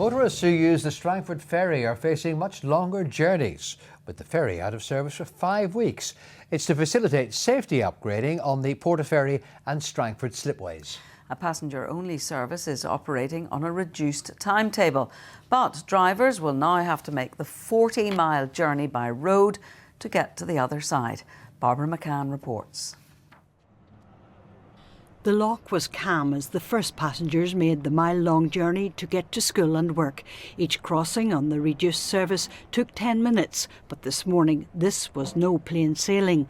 Motorists who use the Strangford ferry are facing much longer journeys, with the ferry out of service for 5 weeks. It's to facilitate safety upgrading on the portaferry and Strangford slipways. A passenger-only service is operating on a reduced timetable, but drivers will now have to make the 40-mile journey by road to get to the other side. Barbara McCann reports. The lough was calm as the first passengers made the mile-long journey to get to school and work. Each crossing on the reduced service took 10 minutes, but this morning this was no plain sailing,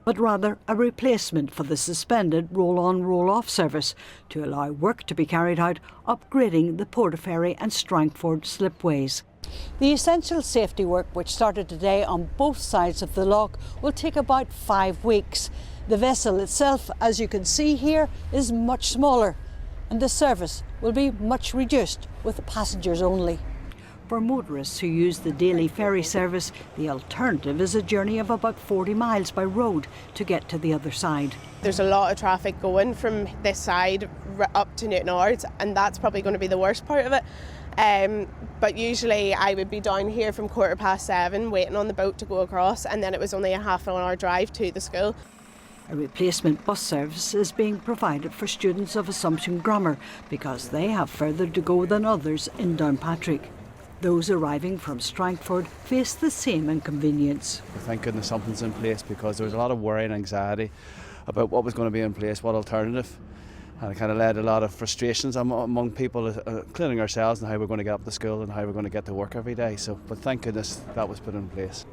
but rather a replacement for the suspended roll-on roll-off service to allow work to be carried out upgrading the portaferry and Strangford slipways. The essential safety work, which started today on both sides of the lough, will take about 5 weeks. The vessel itself, as you can see here, is much smaller, and the service will be much reduced with passengers only. For motorists who use the daily ferry service, the alternative is a journey of about 40 miles by road to get to the other side. There's a lot of traffic going from this side up to Newton Ards, and that's probably going to be the worst part of it. But usually I would be down here from 7:15 waiting on the boat to go across, and then it was only a half-an-hour drive to the school. A replacement bus service is being provided for students of Assumption Grammar because they have further to go than others in Downpatrick. Those arriving from Strangford face the same inconvenience. Thank goodness something's in place, because there was a lot of worry and anxiety about what was going to be in place, what alternative. And it kind of led a lot of frustrations among people, including ourselves, and how we're going to get up to school and how we're going to get to work every day. But thank goodness that was put in place.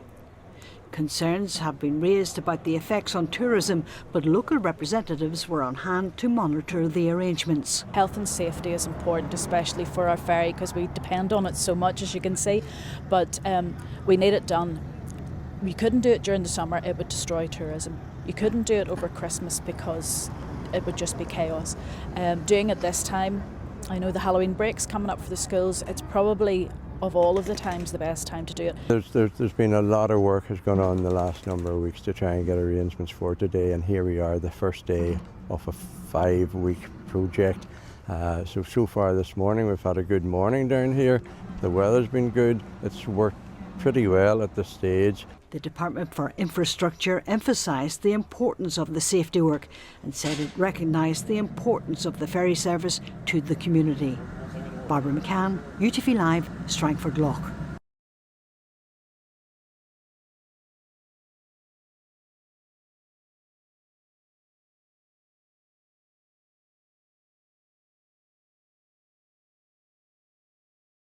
Concerns have been raised about the effects on tourism, but local representatives were on hand to monitor the arrangements. Health and safety is important, especially for our ferry, because we depend on it so much, as you can see. But we need it done. You couldn't do it during the summer, it would destroy tourism. You couldn't do it over Christmas because it would just be chaos. Doing it this time, I know the Halloween break's coming up for the schools, it's probably of all of the times the best time to do it. There's been a lot of work has gone on the last number of weeks to try and get arrangements for today, and here we are, the first day of a 5-week project. So far this morning we've had a good morning down here. The weather's been good, it's worked pretty well at this stage. The Department for Infrastructure emphasised the importance of the safety work and said it recognised the importance of the ferry service to the community. Barbara McCann, UTV Live, Strangford Lough.